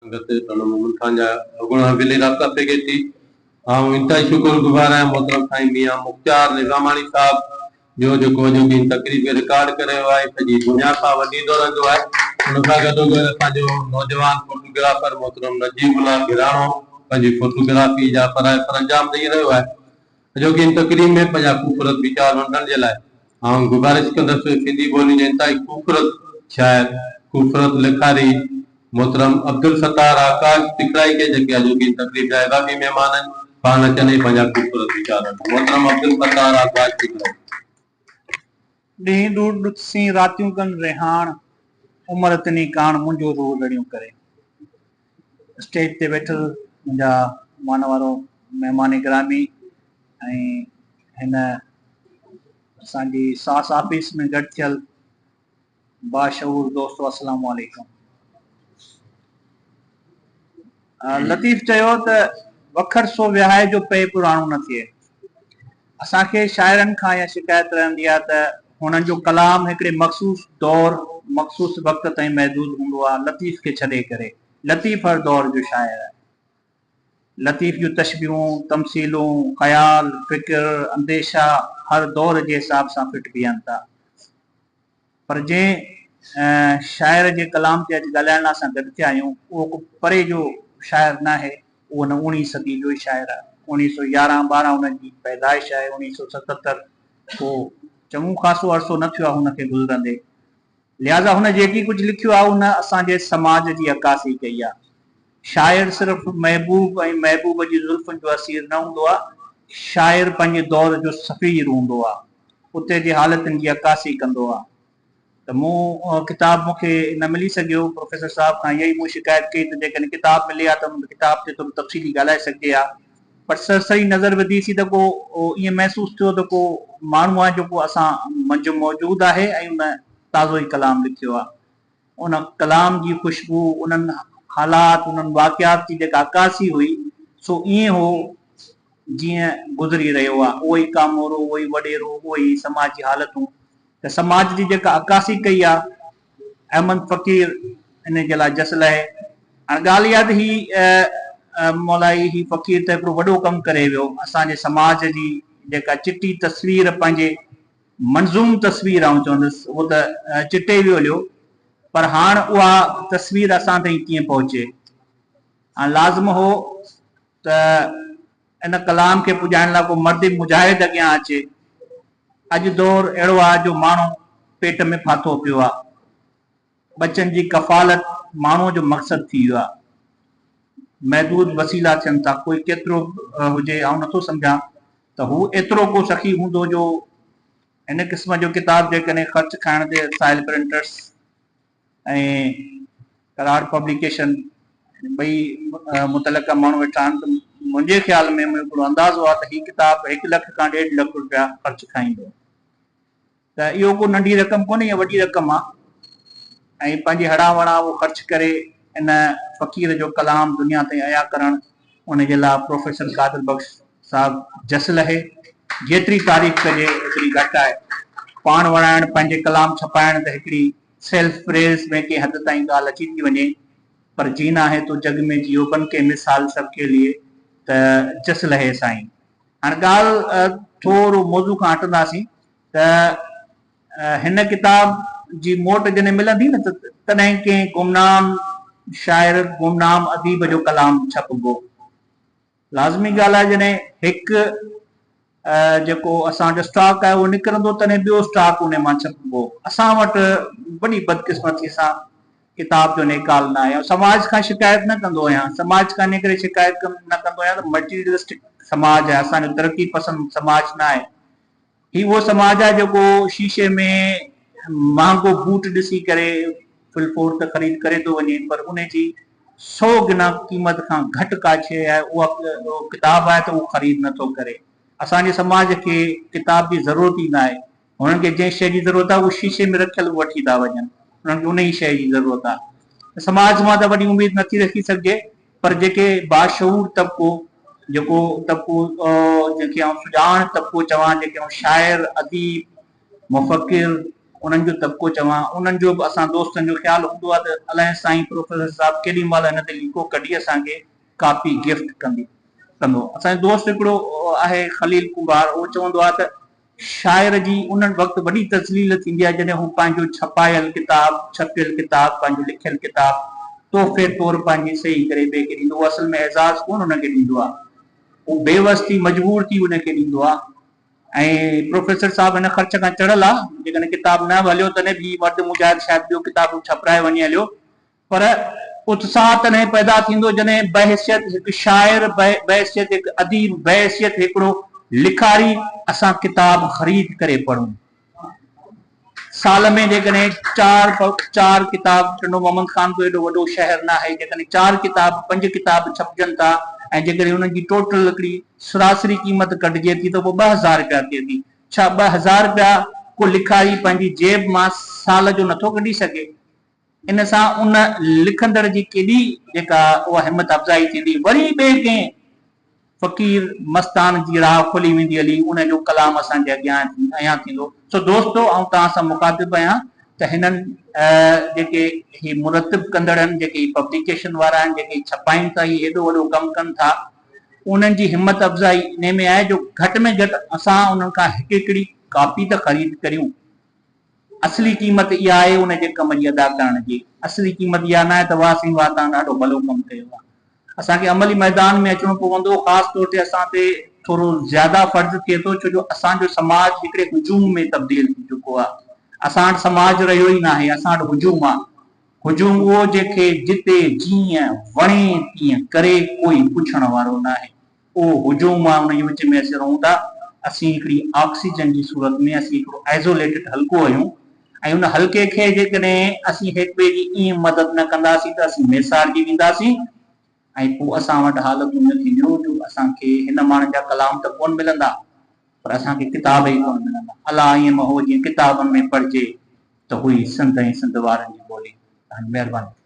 शुक्रगुज़ार आहियां मोहतरम साईं मियां मुख्तार निज़ामाणी साहब जो तकरीब रिकॉर्ड कयो आहे सॼी दुनिया खां वॾी दौरंदो आहे। उन सां गॾोगॾु असांजो नौजवान फोटोग्राफर मोहतरम नजीबुल्लाह गिराणो पंहिंजी फोटोग्राफी जा पर अंजाम ॾेई रहियो आहे, जो कि इन तकरीब में पंहिंजा ख़ूबसूरत वीचार वंडण जे लाइ गुज़ारिश कंदुसि सिंधी ॿोली जे इंतहाई ख़ूबसूरत शाइर ख़ूबसूरत लिखारी मोहतरम अब्दुल सत्तार आकाश टिकराई के जेके जो कि तकरीब जा इज़ाफ़ी मेहमान आहिनि पाण अचनि ऐं पंहिंजा ख़ूबसूरत वीचार मोहतरम अब्दुल सत्तार आकाश टिकराई। ॾींहुं दूर ॾुथसीं रातियूं कनि रिहाण उमिरि तिनी काण मुंहिंजो रूह लड़ियूं करे। स्टेज ते वेठल मुंहिंजा मान वारो महिमान गिरामी ऐं हिन असांजी सास ऑफिस में गॾु थियल बाशऊर दोस्तो अस्सलाम वालेकुम। लतीफ़ चयो त वखर सो विहाए जो पे पुराणो न थिए। असांखे शाइरनि खां इहा शिकायत रहंदी आहे त हुननि जो कलाम हिकिड़े मख़सूस दौर मख़सूस वक़्त ताईं महदूद हूंदो आहे। लतीफ़ खे छॾे करे लतीफ़ हर दौर जो शाइर आहे। लतीफ़ जूं तशबीहूं तमसीलूं ख़याल फ़िक्र अंदेशा हर दौर जे हिसाब सां फिट बीहनि था, पर जंहिं शाइर जे कलाम ते अॼु ॻाल्हाइण लाइ असां गॾु थिया आहियूं उहो को परे जो शाइर न आहे, उहो 19वीं सदी जो ई शाइर आहे। 1911-12 हुनजी पैदाइश आहे। 1977 को चङो ख़ासो अरसो न थियो आहे हुनखे गुज़रंदे, लिहाज़ा हुन जेकी कुझु लिखियो आहे उन असांजे समाज जी अक्कासी कई आहे। शाइर सिर्फ़ु महबूब ऐं महबूब जी ज़ुल्फ़ुनि जो असीर न हूंदो आहे, शाइर पंहिंजे दौर जो सफ़ीर हूंदो आहे, उते जी हालतुनि जी अक्कासी कंदो आहे। त मूं किताब मूंखे न मिली सघियो, प्रोफेसर साहब खां इहा ई मूं शिकायत कई त जेकॾहिं किताब मिले हा त किताब ते थोरो तफ़सीली ॻाल्हाए सघिजे हा, पर सरसरी नज़र विधीसीं त को ईअं महसूसु थियो त को माण्हू आहे जेको असां मंझि मौजूदु आहे ऐं उन ताज़ो ई कलाम लिखियो आहे। उन कलाम जी ख़ुशबू उन्हनि हालात उन्हनि वाक़ियात जी जेका अक्कासी हुई सो ईअं हो जीअं गुज़री रहियो आहे। उहो ई कामोरो उहो ई वॾेरो उहो ई समाज जी हालतूं त समाज जी जेका अक्कासी कई आहे अहमद फ़क़ीर इन जे लाइ जस लहे। हाणे ॻाल्हि इहा त ही मौलाई ही फ़क़ीर त हिकिड़ो वॾो कमु करे वियो, असांजे समाज जी जेका चिटी तस्वीर पंहिंजे मंज़ूम तस्वीर आऊं चवंदुसि उहो त चिटे वियो हलियो, पर हाणे उहा तस्वीर असां ताईं कीअं पहुचे। हाणे लाज़िम हो त इन कलाम खे पुॼाइण लाइ को मर्द मुजाहिद अॻियां अचे। अॼु दौर अहिड़ो आहे जो माण्हू पेट में फाथो पियो आहे, बचनि जी कफ़ालत माण्हूअ जो मक़सदु थी वियो आहे, महदूद वसीला थियनि था। कोई केतिरो हुजे आउं नथो सम्झां त हू एतिरो को सखी हूंदो जो हिन क़िस्म जो किताब जेकॾहिं ख़र्च खाइण ते साहिल प्रिंटर्स ऐं करार पब्लिकेशन ॿई मुतलका माण्हू वेठा आहिनि त मुंहिंजे ख़्याल में मुंहिंजो हिकिड़ो अंदाज़ो आहे त हीअ किताब 1 लख खां 1.5 लख रुपया ख़र्च खाईंदो। त इहो को नंढी रक़म कोन्हे, इहा वॾी रक़म आहे ऐं पंहिंजी हड़ा वड़ा उहो ख़र्च करे इन फ़क़ीर जो कलाम दुनिया ताईं अया करणु उनजे लाइ प्रोफेसर कादिर बख़्श साहब जस लहे। जेतिरी तारीफ़ कजे एतिरी घटि आहे। पाण वणाइण पंहिंजे कलाम छपाइण त हिकिड़ी सेल्फ प्रेज़ में कंहिं हद ताईं ॻाल्हि अची थी वञे, पर जीना है तो जग में जियो बन के मिसाल सबके लिए त जस लहे साईं। हाणे ॻाल्हि थोरो मौज़ू खां हटंदासीं त हिन किताब जी मोट जॾहिं मिलंदी न त तॾहिं कंहिं गुमनाम शाइर गुमनाम अदीब जो कलाम छपबो। लाज़मी ॻाल्हि आहे जॾहिं हिकु जेको असांजो स्टॉक आहे उहो निकिरंदो तॾहिं ॿियो स्टॉक उन मां छपबो। असां वटि वॾी बदकिस्मती सां किताब जो निकाल न आहे। समाज खां शिकायत न कंदो आहियां, समाज खां इन करे शिकायत न कंदो आहियां त मटीरियलिस्टिक समाज आहे, असांजो तरक़ी पसंद समाज न आहे। ही उहो समाज आहे जेको शीशे में महांगो बूट ॾिसी करे फुलफोर त ख़रीद करे थो वञे, पर उन जी 100 गुना क़ीमत खां घटि का शइ आहे उहा किताब आहे त उहो ख़रीद नथो करे। असांजे समाज खे किताब जी ज़रूरत ई न आहे। हुननि खे जंहिं शइ जी ज़रूरत आहे उहो शीशे में रखियल वठी था वञनि, उन्हनि खे उन ई शइ जी ज़रूरत आहे। समाज मां त वॾी उमेद नथी रखी सघिजे, पर जेके बाशऊर तबिको जेको तबिको जंहिंखे आउं सुञाण तबिको चवां, जेके आउं शाइर अदीब मुफ़क्किर उन्हनि जो तबिको चवां, उन्हनि जो बि असां दोस्तनि जो ख़्यालु हूंदो आहे त अलाए साईं प्रोफेसर साहिबु केॾी महिल हिन ते लीको कढी असांखे कापी गिफ्ट कंदो। असांजो दोस्त हिकिड़ो आहे खलील कुंभार, उहो चवंदो आहे त शाइर जी उन वक़्तु वॾी तज़लील थींदी आहे जॾहिं हू पंहिंजो छपायल किताब, छपियल किताब, पंहिंजो लिखियल किताब तोहफ़े तौरु पंहिंजी सही करे ॿिए खे ॾींदो। असल में एज़ाज़ कोन हुनखे ॾींदो आहे, उहो बेवस थी मजबूर थी उनखे ॾींदो आहे। ऐं प्रोफेसर साहिबु हिन ख़र्च खां चढ़ियल आहे, जेकॾहिं किताब न बि हलियो तॾहिं बि मर्द मुजाहिद शायदि ॿियो किताब छपराए वञी हलियो, पर उत्साह तॾहिं पैदा थींदो जॾहिं बहसियत हिकु शाइर, बहसियत हिकु अदीब, बहसियत हिकिड़ो लिखारी असां किताब ख़रीद करे पढ़ूं। साल में जेकॾहिं चार किताब, टंडो मोहम्मद खान को एॾो वॾो शहर न आहे, जेकॾहिं 4 किताब 5 किताब छपजनि था ऐं जेकॾहिं उन्हनि जी टोटल हिकिड़ी सरासरी क़ीमत कढिजे थी त पोइ 2000 रुपया थिए थी। छा 2000 रुपया को लिखारी पंहिंजी जेब मां साल जो नथो कढी सघे? इन सां उन लिखंदड़ जी केॾी जेका उहा हिमत अफ़ज़ाई थींदी, वरी ॿिए कंहिं फ़क़ीर मस्तान जी राह खोली वेंदी हली, उनजो कलाम असांजे अॻियां थींदो। सो दोस्तो, ऐं तव्हां सां मुखातिब आहियां त हिननि जेके ही मुरतिब कंदड़ आहिनि, जेके पब्लिकेशन वारा आहिनि, जेके छपाइनि था, ही हेॾो वॾो कमु कनि था, उन्हनि जी हिमत अफ़ज़ाई इन में आहे जो घटि में घटि असां उन्हनि खां हिकिड़ी कापी त ख़रीद करियूं। असली क़ीमत इहा आहे उनजे कम जी अदा करण जी। असली क़ीमत इहा न आहे त वाह साईं वाह तव्हां ॾाढो भलो कमु कयो आहे। असांखे अमली मैदान में अचणो पवंदो, ख़ासि तौर ते असां ते थोरो ज़्यादा फ़र्ज़ थिए थो, छो जो असांजो समाज हिकिड़े हुजूम में तब्दील थी चुको आहे। असां वटि समाज रहियो ई न आहे, असां वटि हुजूम आहे। हुजूम उहो जंहिंखे जिते जीअं वणे तीअं करे कोई पुछण वारो न आहे, उहो हुजूम आहे। उनजे विच में असीं रहूं था। असीं हिकिड़ी ऑक्सीजन जी सूरत में असीं हिकिड़ो आइसोलेटेड हल्को आहियूं, ऐं उन हल्के खे जेकॾहिं असीं हिक ॿिए जी ईअं मदद न कंदासीं त असीं मेसारजी वेंदासीं, ऐं पोइ असां वटि हालतूं न थींदियूं जो असांखे हिन माण्हुनि जा कलाम त कोन मिलंदा, पर असांखे किताब ई कोन मिलंदा। अलाह ईअं हो जीअं किताबनि में पढ़िजे त हुई सिंध ऐं सिंध वारनि जी ॿोली। महिरबानी।